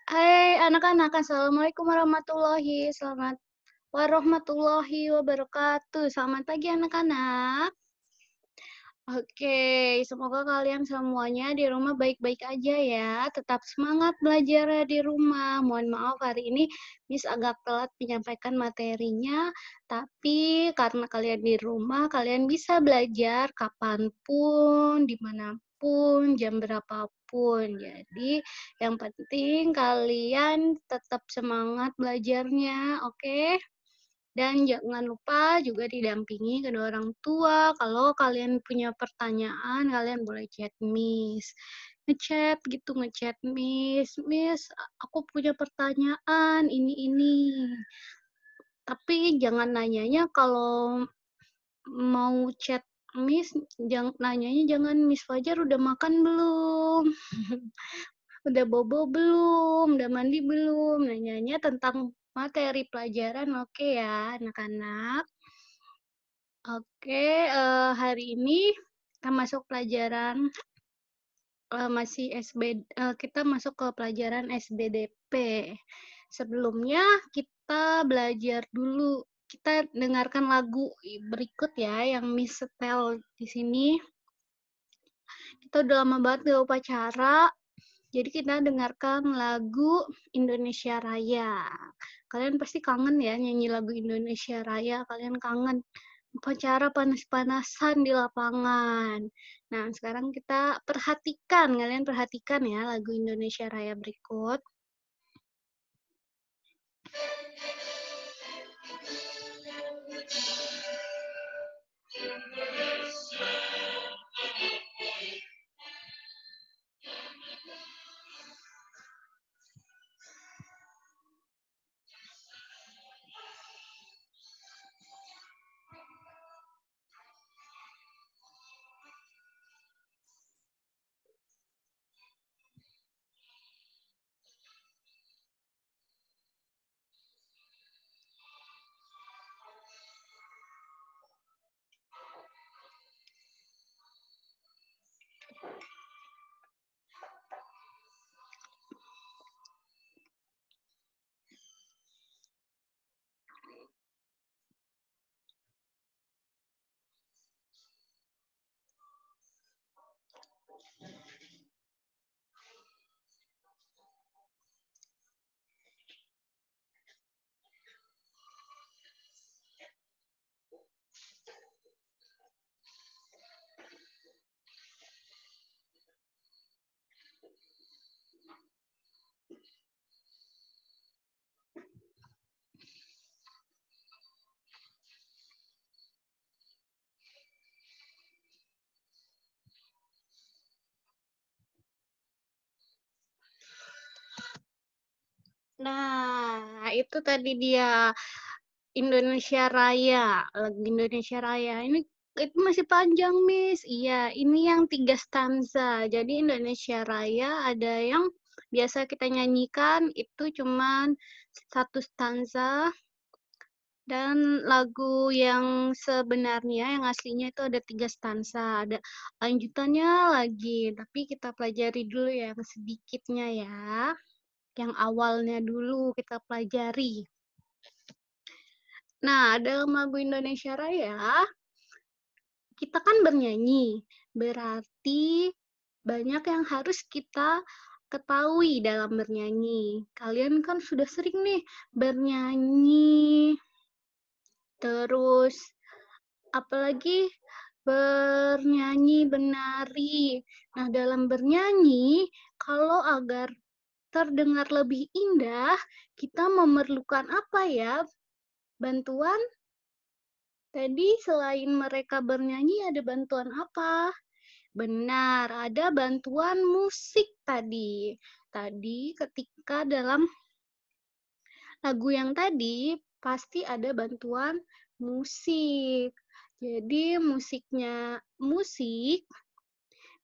Hai anak-anak, assalamualaikum warahmatullahi wabarakatuh. Selamat pagi anak-anak. Oke, semoga kalian semuanya di rumah baik-baik aja ya. Tetap semangat belajar di rumah. Mohon maaf hari ini Miss agak telat menyampaikan materinya, tapi karena kalian di rumah, kalian bisa belajar kapanpun, dimanapun, jam berapapun. Jadi yang penting kalian tetap semangat belajarnya, oke? Dan jangan lupa juga didampingi kedua orang tua. Kalau kalian punya pertanyaan, kalian boleh chat Miss. Ngechat gitu, ngechat Miss. Miss, aku punya pertanyaan ini. Tapi jangan nanyanya kalau mau chat Miss, jangan Miss Fajar udah makan belum? Udah bobo belum? Udah mandi belum? Nanyanya tentang materi pelajaran, oke ya anak-anak? Oke, hari ini kita masuk pelajaran kita masuk ke pelajaran SBDP. Sebelumnya kita belajar dulu, kita dengarkan lagu berikut ya yang Miss setel di sini. Kita udah lama banget gak upacara, jadi kita dengarkan lagu Indonesia Raya. Kalian pasti kangen ya nyanyi lagu Indonesia Raya, kalian kangen upacara panas-panasan di lapangan. Nah, sekarang kita kalian perhatikan ya lagu Indonesia Raya berikut. Nah, itu tadi dia Indonesia Raya, lagu Indonesia Raya. Ini itu masih panjang, Miss. Iya, ini yang 3 stanza. Jadi Indonesia Raya ada yang biasa kita nyanyikan itu cuman 1 stanza, dan lagu yang sebenarnya, yang aslinya itu ada 3 stanza, ada lanjutannya lagi. Tapi kita pelajari dulu yang sedikitnya ya. Yang awalnya dulu kita pelajari. Nah, dalam lagu Indonesia Raya, kita kan bernyanyi, berarti banyak yang harus kita ketahui dalam bernyanyi. Kalian kan sudah sering nih bernyanyi, terus apalagi bernyanyi, benari. Nah, dalam bernyanyi, kalau agar terdengar lebih indah, kita memerlukan apa ya? Bantuan? Tadi selain mereka bernyanyi ada bantuan apa? Benar, ada bantuan musik tadi. Tadi ketika dalam lagu yang tadi pasti ada bantuan musik. Jadi musik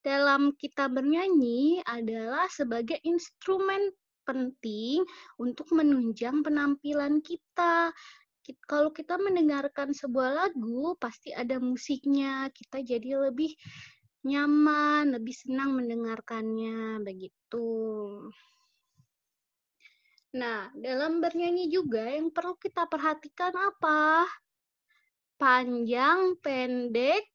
dalam kita bernyanyi adalah sebagai instrumen penting untuk menunjang penampilan kita. Kalau kita mendengarkan sebuah lagu, pasti ada musiknya. Kita jadi lebih nyaman, lebih senang mendengarkannya, begitu. Nah, dalam bernyanyi juga yang perlu kita perhatikan apa? Panjang, pendek,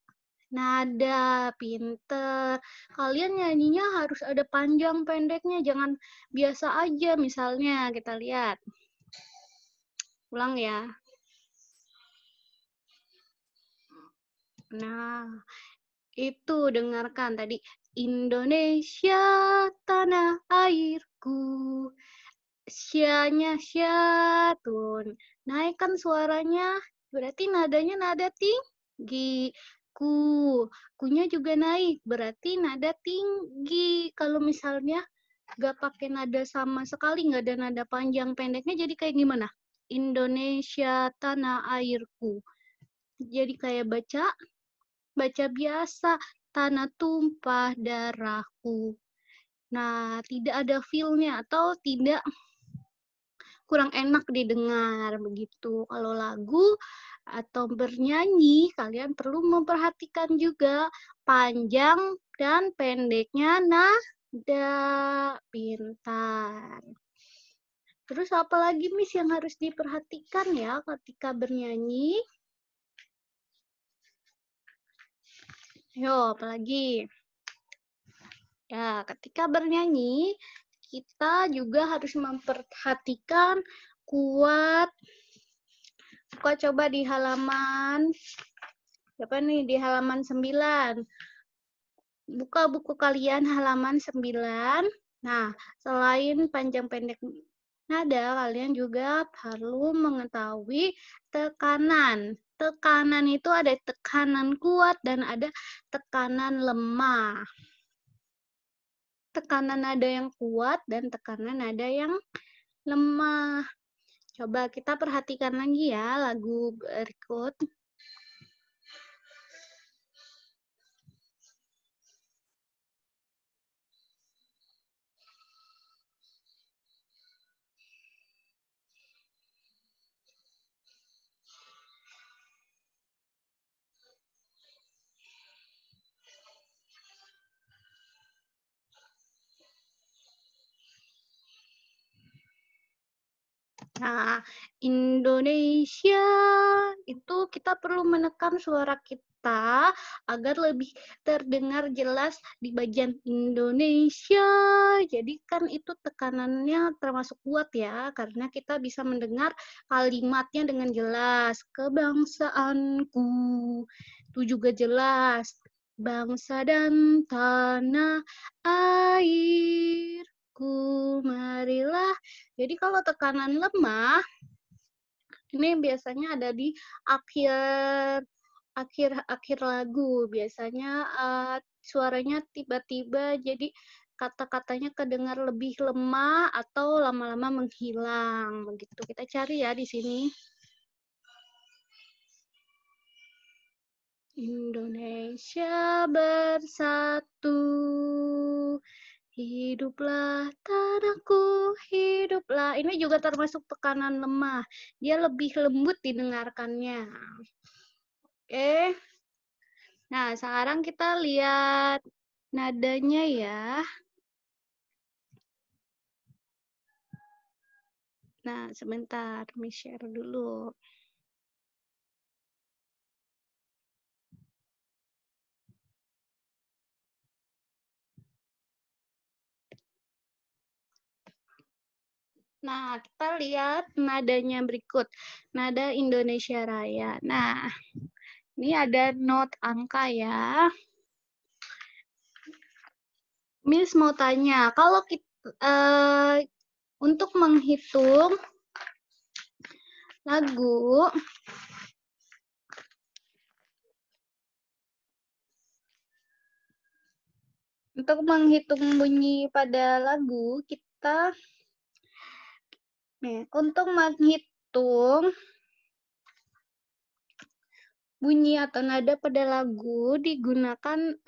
nada. Pinter. Kalian nyanyinya harus ada panjang pendeknya, jangan biasa aja. Misalnya kita lihat. Ulang ya. Nah, itu dengarkan tadi. Indonesia, tanah airku. Syanya syatun. Naikkan suaranya. Berarti nadanya nada tinggi. Ku. Kunya juga naik. Berarti nada tinggi. Kalau misalnya gak pakai nada sama sekali, gak ada nada panjang pendeknya, jadi kayak gimana? Indonesia, tanah airku. Jadi kayak baca biasa. Tanah tumpah darahku. Nah, tidak ada feel-nya atau tidak kurang enak didengar begitu. Kalau lagu atau bernyanyi, kalian perlu memperhatikan juga panjang dan pendeknya nada. Pintar. Terus apa lagi Miss yang harus diperhatikan ya ketika bernyanyi? Yo, apalagi? Ya, ketika bernyanyi, kita juga harus memperhatikan kuat. Coba di halaman, apa nih, di halaman 9. Buka buku kalian halaman 9. Nah, selain panjang pendek nada, kalian juga perlu mengetahui tekanan. Tekanan itu ada tekanan kuat dan ada tekanan lemah. Tekanan nada yang kuat dan tekanan nada yang lemah. Coba kita perhatikan lagi ya lagu berikut. Nah, Indonesia itu kita perlu menekan suara kita agar lebih terdengar jelas di bagian Indonesia. Jadi kan itu tekanannya termasuk kuat ya, karena kita bisa mendengar kalimatnya dengan jelas. Kebangsaanku, itu juga jelas. Bangsa dan tanah air. Marilah. Jadi kalau tekanan lemah, ini biasanya ada di akhir lagu. Biasanya suaranya tiba-tiba jadi kata-katanya kedengar lebih lemah atau lama-lama menghilang. Begitu. Kita cari ya di sini. Indonesia bersatu. Hiduplah tanahku, hiduplah. Ini juga termasuk tekanan lemah. Dia lebih lembut didengarkannya. Oke. Nah, sekarang kita lihat nadanya ya. Nah, sebentar, share dulu. Nah, kita lihat nadanya berikut. Nada Indonesia Raya. Nah, ini ada not angka ya. Miss mau tanya, kalau kita untuk menghitung lagu, untuk menghitung bunyi pada lagu, kita untuk menghitung bunyi atau nada pada lagu digunakan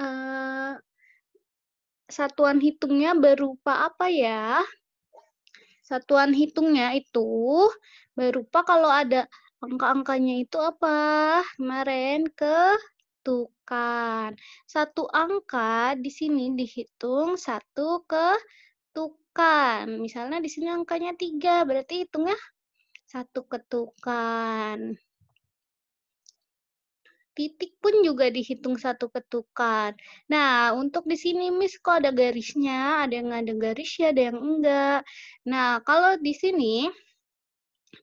satuan hitungnya berupa apa ya? Satuan hitungnya itu berupa kalau ada angka-angkanya itu apa? Kemarin ketukan. Satu angka di sini dihitung satu ketukan. ketukan. Misalnya di sini angkanya 3, berarti hitungnya 1 ketukan. Titik pun juga dihitung 1 ketukan. Nah, untuk di sini Miss kok ada garisnya, ada yang ada garisnya, ada yang enggak. Nah, kalau di sini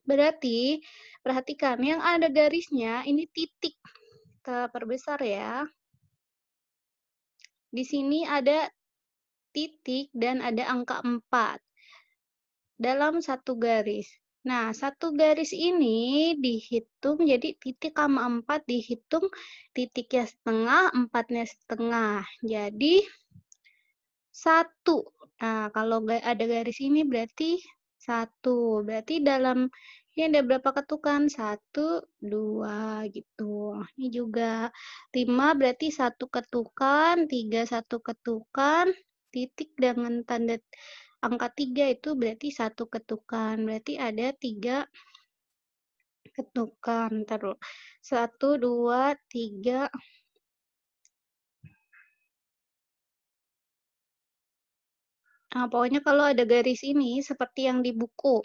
berarti perhatikan yang ada garisnya ini titik. Kita perbesar ya. Di sini ada titik dan ada angka 4 dalam satu garis. Nah, satu garis ini dihitung, jadi titik sama 4 dihitung titiknya setengah, 4-nya setengah. Jadi, 1. Nah, kalau ada garis ini berarti 1. Berarti dalam ini ada berapa ketukan? 1, 2 gitu. Ini juga 5 berarti 1 ketukan, 3 1 ketukan, titik dengan tanda angka 3 itu berarti 1 ketukan. Berarti ada 3 ketukan. Terus 1, 2, 3. Nah, pokoknya kalau ada garis ini seperti yang di buku.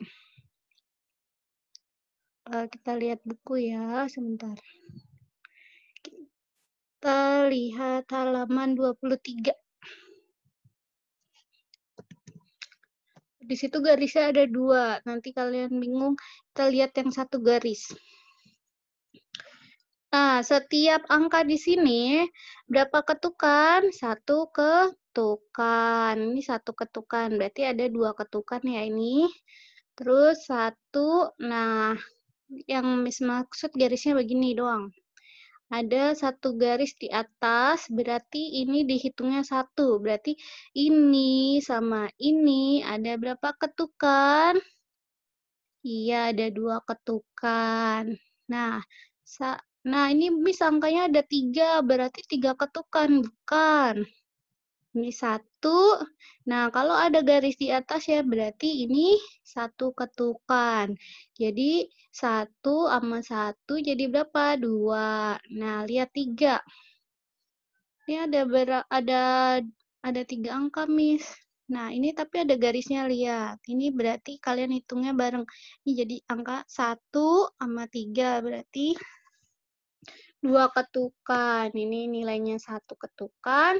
Kita lihat buku ya, sebentar. Kita lihat halaman 23. Di situ garisnya ada 2. Nanti kalian bingung, kita lihat yang satu garis. Nah, setiap angka di sini berapa ketukan? 1 ketukan. Ini 1 ketukan, berarti ada 2 ketukan ya ini. Terus 1, nah yang Miss maksud garisnya begini doang. Ada 1 garis di atas, berarti ini dihitungnya 1. Berarti ini sama ini ada berapa ketukan? Iya, ada 2 ketukan. Nah, ini Miss angkanya ada 3, berarti 3 ketukan, bukan? Ini 1. Nah, kalau ada garis di atas ya berarti ini 1 ketukan. Jadi 1 sama 1 jadi berapa? 2. Nah, lihat 3. Ini ada 3 angka, Miss. Nah, ini tapi ada garisnya, lihat. Ini berarti kalian hitungnya bareng. Ini jadi angka 1 sama 3 berarti 2 ketukan. Ini nilainya 1 ketukan,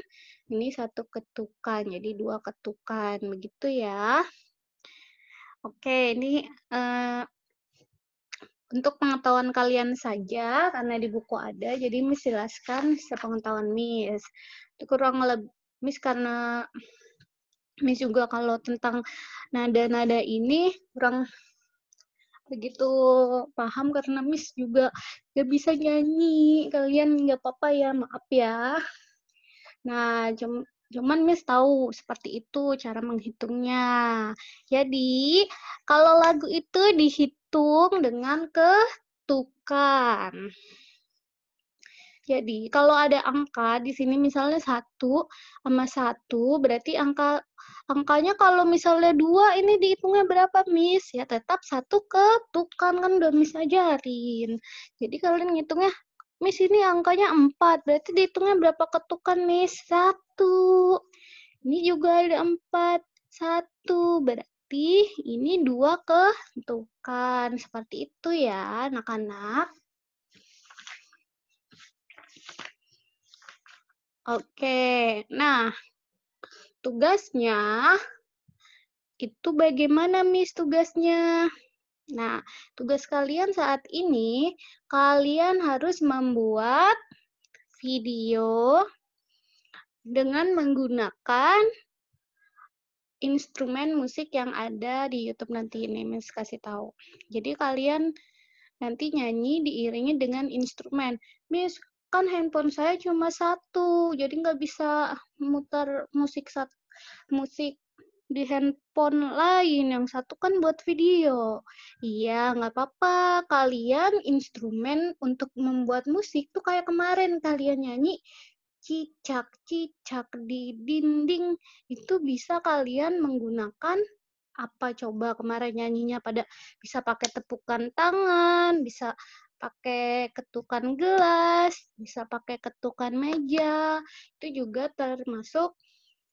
ini 1 ketukan. Jadi 2 ketukan, begitu ya. Oke, ini untuk pengetahuan kalian saja, karena di buku ada, jadi Miss jelaskan sepengetahuan Miss. Itu kurang lebih, Miss karena Miss juga kalau tentang nada-nada ini kurang begitu paham karena Miss juga gak bisa nyanyi. Kalian nggak apa-apa ya, maaf ya. Nah, cuman Miss tahu seperti itu cara menghitungnya. Jadi, kalau lagu itu dihitung dengan ketukan. Jadi, kalau ada angka di sini misalnya 1 sama 1, berarti angkanya kalau misalnya 2 ini dihitungnya berapa, Miss? Ya tetap 1 ketukan, kan udah Miss ajarin. Jadi kalian ngitungnya, Miss ini angkanya 4, berarti dihitungnya berapa ketukan, Miss? 1. Ini juga ada 4, 1. Berarti ini 2 ketukan. Seperti itu ya, anak-anak. Oke, nah tugasnya itu bagaimana, Miss, tugasnya? Nah, tugas kalian saat ini, kalian harus membuat video dengan menggunakan instrumen musik yang ada di YouTube nanti ini, Miss kasih tahu. Jadi kalian nanti nyanyi diiringi dengan instrumen. Miss, kan handphone saya cuma 1, jadi nggak bisa muter musik di handphone lain. Yang 1 kan buat video. Iya, nggak apa-apa. Kalian instrumen untuk membuat musik tuh kayak kemarin kalian nyanyi cicak-cicak di dinding. Itu bisa kalian menggunakan apa coba kemarin nyanyinya pada bisa pakai tepukan tangan, bisa pakai ketukan gelas, bisa pakai ketukan meja. Itu juga termasuk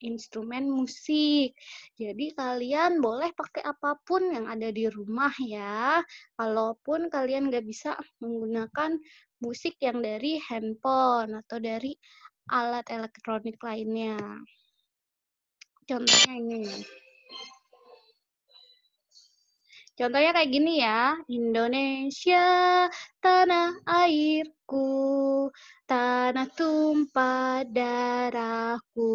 instrumen musik. Jadi kalian boleh pakai apapun yang ada di rumah ya. Kalaupun kalian nggak bisa menggunakan musik yang dari handphone atau dari alat elektronik lainnya. Contohnya ini. Contohnya kayak gini ya, Indonesia, tanah airku, tanah tumpah darahku.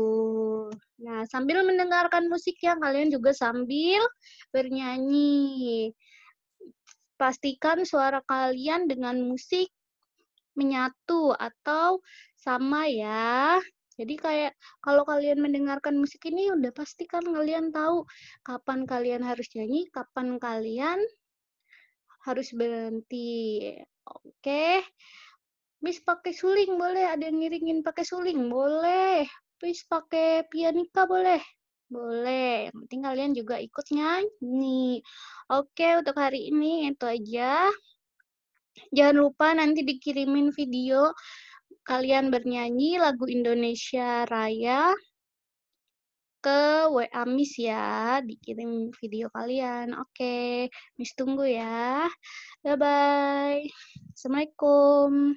Nah, sambil mendengarkan musiknya, kalian juga sambil bernyanyi. Pastikan suara kalian dengan musik menyatu atau sama ya. Jadi kayak kalau kalian mendengarkan musik ini udah pasti kan kalian tahu kapan kalian harus nyanyi, kapan kalian harus berhenti. Oke. Miss pakai suling boleh, ada yang ngiringin pakai suling boleh. Miss pakai pianika boleh. Boleh, yang penting kalian juga ikut nyanyi. Oke, untuk hari ini itu aja. Jangan lupa nanti dikirimin video kalian bernyanyi lagu Indonesia Raya ke WA Miss ya, dikirim video kalian. Oke, Miss tunggu ya. Bye-bye. Assalamualaikum.